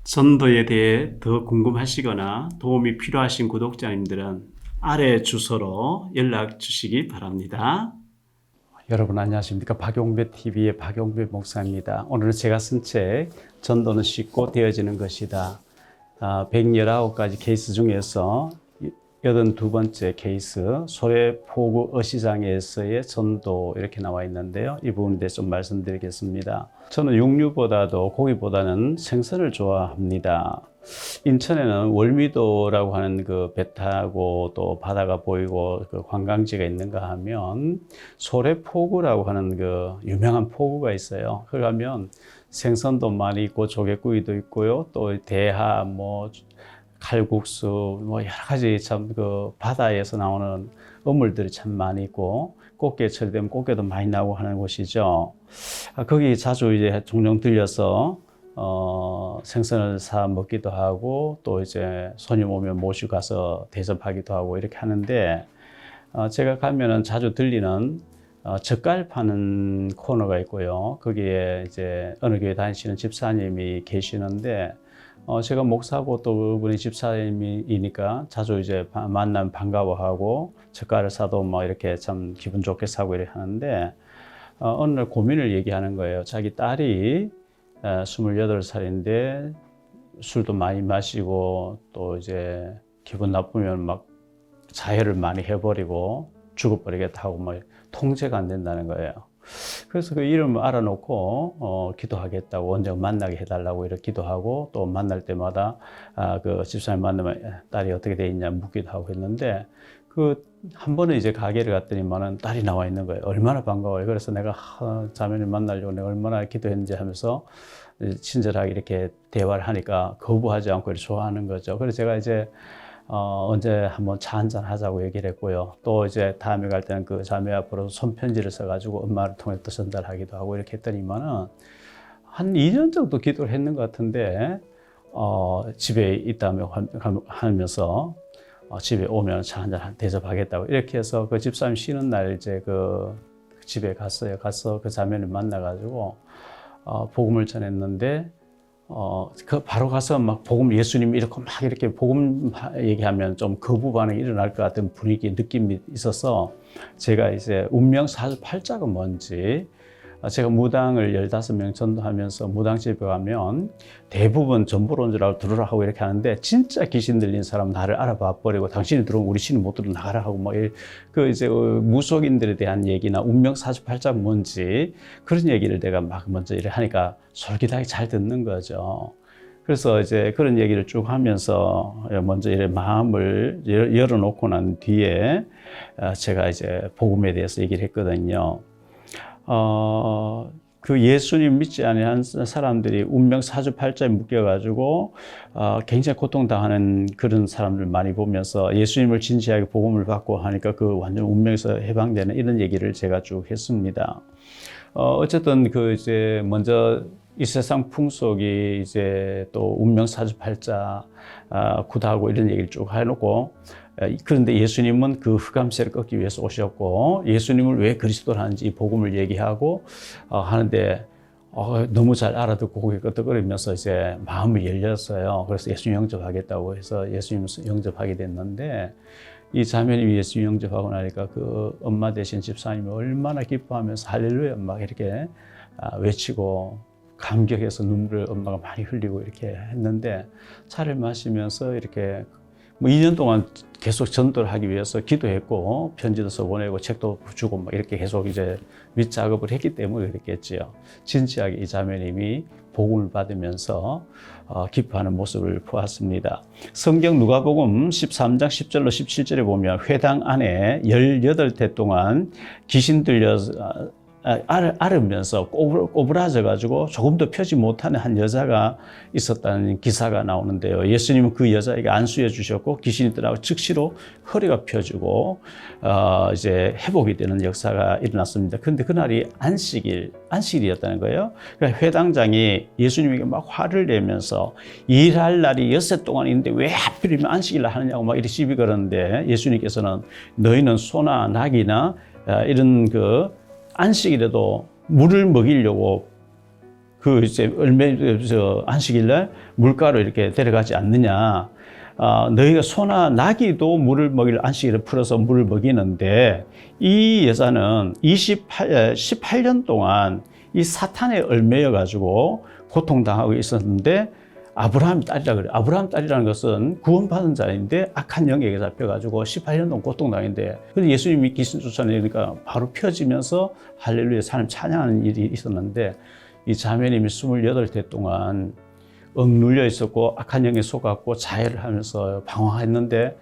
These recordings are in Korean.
전도에 대해 더 궁금하시거나 도움이 필요하신 구독자님들은 아래 주소로 연락 주시기 바랍니다. 여러분 안녕하십니까? 박용배 TV의 박용배 목사입니다. 오늘은 제가 쓴 책 전도는 쉽고 되어지는 것이다. 119가지 케이스 중에서 82번째 케이스 소래포구 어시장에서의 전도 이렇게 나와 있는데요. 이 부분에 대해서 좀 말씀드리겠습니다. 저는 육류보다도 고기보다는 생선을 좋아합니다. 인천에는 월미도라고 하는 그 배 타고 또 바다가 보이고 그 관광지가 있는가 하면 소래포구라고 하는 그 유명한 포구가 있어요. 거기 가면 생선도 많이 있고 조개구이도 있고요. 또 대하 칼국수 여러 가지 참 그 바다에서 나오는 어물들이 참 많이 있고 꽃게철 되면 꽃게도 많이 나오고 하는 곳이죠. 거기 자주 이제 종종 들려서 생선을 사 먹기도 하고 또 이제 손님 오면 모시고 가서 대접하기도 하고 이렇게 하는데 제가 가면은 자주 들리는 젓갈 파는 코너가 있고요. 거기에 이제 어느 교회 다니시는 집사님이 계시는데 제가 목사고 또 그분이 집사님이니까 자주 이제 만나면 반가워하고 젓갈을 사도 이렇게 참 기분 좋게 사고 이렇게 하는데 어느 날 고민을 얘기하는 거예요. 자기 딸이 28살인데 술도 많이 마시고 또 이제 기분 나쁘면 막 자해를 많이 해버리고 죽어버리겠다 하고 통제가 안 된다는 거예요. 그래서 그 이름을 알아놓고 기도하겠다고 언제 만나게 해달라고 이렇게 기도하고 또 만날 때마다 그 집사님 만나면 딸이 어떻게 돼 있냐 묻기도 하고 했는데 그 한 번은 이제 가게를 갔더니만은 딸이 나와 있는 거예요. 얼마나 반가워요. 그래서 내가 자매를 만나려고 내가 얼마나 기도했는지 하면서 친절하게 이렇게 대화를 하니까 거부하지 않고 이렇게 좋아하는 거죠. 그래서 제가 이제 언제 한번 차 한잔 하자고 얘기를 했고요. 또 이제 다음에 갈 때는 그 자매 앞으로 손편지를 써가지고 엄마를 통해 또 전달하기도 하고 이렇게 했더니만은 한 2년 정도 기도를 했는 것 같은데 집에 있다며 하면서 집에 오면 차 한잔 대접하겠다고 이렇게 해서 그 집사님 쉬는 날 이제 그 집에 갔어요. 가서 그 자매를 만나가지고 복음을 전했는데 그 바로 가서 막 복음 예수님 이렇게 복음 얘기하면 좀 거부 반응이 일어날 것 같은 분위기 느낌이 있어서 제가 이제 운명 48자가 뭔지 제가 무당을 15명 전도하면서 무당집에 가면 대부분 전보론자라고 들으라 하고 이렇게 하는데 진짜 귀신 들린 사람 나를 알아봐 버리고 당신이 들어오면 우리 신은 못 들어 나가라 하고 그 이제 무속인들에 대한 얘기나 운명 48자 뭔지 그런 얘기를 내가 막 먼저 이렇게 하니까 솔깃하게 잘 듣는 거죠. 그래서 이제 그런 얘기를 쭉 하면서 먼저 이렇게 마음을 열어놓고 난 뒤에 제가 이제 복음에 대해서 얘기를 했거든요. 그 예수님 믿지 않는 사람들이 운명 사주팔자에 묶여가지고 굉장히 고통당하는 그런 사람들 많이 보면서 예수님을 진지하게 복음을 받고 하니까 그 완전 운명에서 해방되는 이런 얘기를 제가 쭉 했습니다. 어쨌든 그 이제 먼저 이 세상 풍속이 이제 또 운명 사주팔자 구다하고 이런 얘기를 쭉 해놓고 그런데 예수님은 그 흑암세를 꺾기 위해서 오셨고 예수님을 왜 그리스도를 하는지 이 복음을 얘기하고 하는데 너무 잘 알아듣고 고개 끄덕거리면서 이제 마음이 열렸어요. 그래서 예수님 영접하겠다고 해서 예수님 영접하게 됐는데 이 자매님이 예수님 영접하고 나니까 그 엄마 되신 집사님이 얼마나 기뻐하면서 할렐루야 막 이렇게 외치고 감격해서 눈물을 엄마가 많이 흘리고 이렇게 했는데 차를 마시면서 이렇게 2년 동안 계속 전도를 하기 위해서 기도했고 편지도 써보내고 책도 주고 이렇게 계속 이제 밑작업을 했기 때문에 그랬겠지요. 진지하게 이 자매님이 복음을 받으면서 기뻐하는 모습을 보았습니다. 성경 누가복음 13장 10절로 17절에 보면 회당 안에 18대 동안 귀신 들려 앓으면서 꼬부라져가지고 조금도 펴지 못하는 한 여자가 있었다는 기사가 나오는데요. 예수님은 그 여자에게 안수해 주셨고 귀신이 떠나고 즉시로 허리가 펴지고 이제 회복이 되는 역사가 일어났습니다. 그런데 그날이 안식일이었다는 거예요. 그러니까 회당장이 예수님에게 막 화를 내면서 일할 날이 6세 동안 있는데 왜 하필이면 안식일을 하느냐고 막 이렇게 시비 걸었는데 예수님께서는 너희는 소나 낙이나 이런 그 안식일에도 물을 먹이려고 그 이제 안식일날 물가로 이렇게 데려가지 않느냐. 너희가 소나 나귀도 물을 안식일에 풀어서 물을 먹이는데 이 여자는 18년 동안 이 사탄에 얽매여 가지고 고통당하고 있었는데 아브라함 딸이라 그래요. 아브라함 딸이라는 것은 구원받은 자인데 악한 영에게 잡혀가지고 18년 동안 고통당했는데 그래서 예수님이 귀신 쫓아내니까 바로 펴지면서 할렐루야 하나님 찬양하는 일이 있었는데 이 자매님이 28대 동안 억눌려 있었고 악한 영에 속았고 자해를 하면서 방황했는데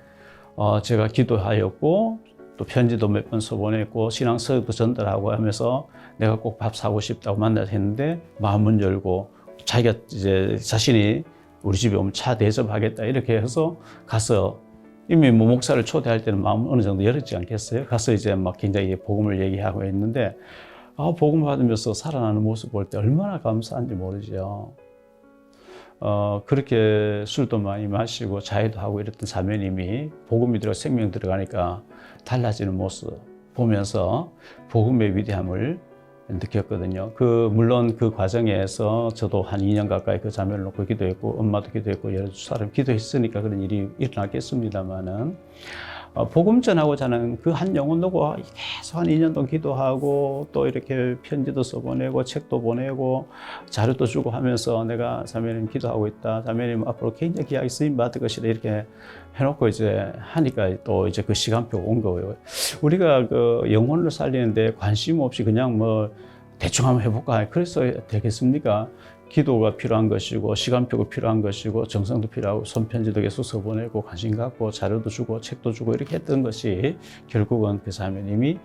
제가 기도하였고 또 편지도 몇 번 써보냈고 신앙서도 전달하고 하면서 내가 꼭 밥 사고 싶다고 만나서 했는데 마음은 열고 자기가 이제 자신이 우리 집에 오면 차 대접하겠다 이렇게 해서 가서 이미 목사를 초대할 때는 마음 어느 정도 열었지 않겠어요? 가서 이제 막 굉장히 복음을 얘기하고 있는데 복음 받으면서 살아나는 모습 볼 때 얼마나 감사한지 모르죠. 그렇게 술도 많이 마시고 자해도 하고 이랬던 자매님이 복음이 들어 생명 들어가니까 달라지는 모습 보면서 복음의 위대함을 느꼈거든요. 물론 그 과정에서 저도 한 2년 가까이 그 자매를 놓고 기도했고, 엄마도 기도했고, 여러 사람 기도했으니까 그런 일이 일어났겠습니다만은, 복음 전하고자 하는 그 한 영혼 놓고 계속 한 2년 동안 기도하고, 또 이렇게 편지도 써보내고, 책도 보내고, 자료도 주고 하면서 내가 자매님 기도하고 있다. 자매님 앞으로 굉장히 귀하게 쓰임 받을 것이다. 이렇게 해놓고 이제 하니까 또 이제 그 시간표가 온 거예요. 우리가 그 영혼을 살리는데 관심 없이 그냥 대충 한번 해볼까? 그래서 되겠습니까? 기도가 필요한 것이고, 시간표가 필요한 것이고, 정성도 필요하고, 손편지도 계속 써보내고, 관심 갖고, 자료도 주고, 책도 주고, 이렇게 했던 것이 결국은 그 자매님이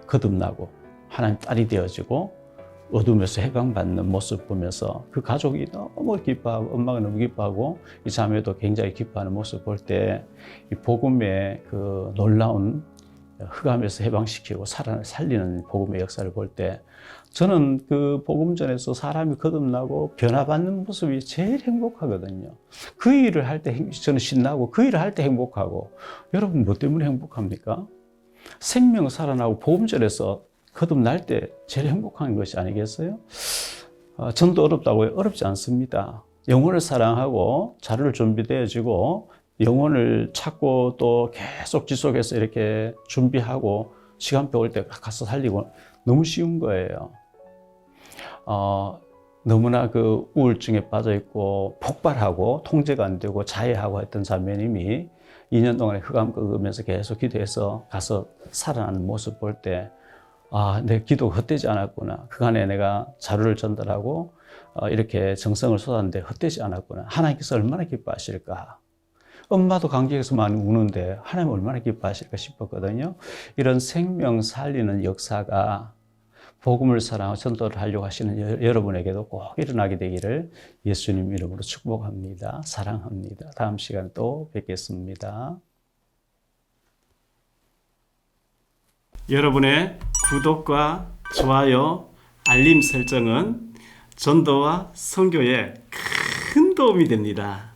거듭나고, 하나님 딸이 되어지고, 어둠에서 해방받는 모습 보면서 그 가족이 너무 기뻐하고, 엄마가 너무 기뻐하고, 이 자매도 굉장히 기뻐하는 모습 볼 때, 이 복음의 그 놀라운 흑암에서 해방시키고 살리는 복음의 역사를 볼 때 저는 그 복음전에서 사람이 거듭나고 변화받는 모습이 제일 행복하거든요. 그 일을 할 때 저는 신나고 그 일을 할 때 행복하고 여러분 뭐 때문에 행복합니까? 생명 살아나고 복음전에서 거듭날 때 제일 행복한 것이 아니겠어요? 전도 어렵다고요? 어렵지 않습니다. 영혼을 사랑하고 자료를 준비되어지고 영혼을 찾고 또 계속 지속해서 이렇게 준비하고 시간표 올 때 가서 살리고 너무 쉬운 거예요. 너무나 그 우울증에 빠져 있고 폭발하고 통제가 안 되고 자해하고 했던 자매님이 2년 동안 흑암 끄면서 계속 기도해서 가서 살아나는 모습 볼 때 내 기도가 헛되지 않았구나. 그간에 내가 자료를 전달하고 이렇게 정성을 쏟았는데 헛되지 않았구나. 하나님께서 얼마나 기뻐하실까. 엄마도 감격해서 많이 우는데 하나님 얼마나 기뻐하실까 싶었거든요. 이런 생명 살리는 역사가 복음을 사랑하고 전도를 하려고 하시는 여러분에게도 꼭 일어나게 되기를 예수님 이름으로 축복합니다. 사랑합니다. 다음 시간에 또 뵙겠습니다. 여러분의 구독과 좋아요, 알림 설정은 전도와 선교에 큰 도움이 됩니다.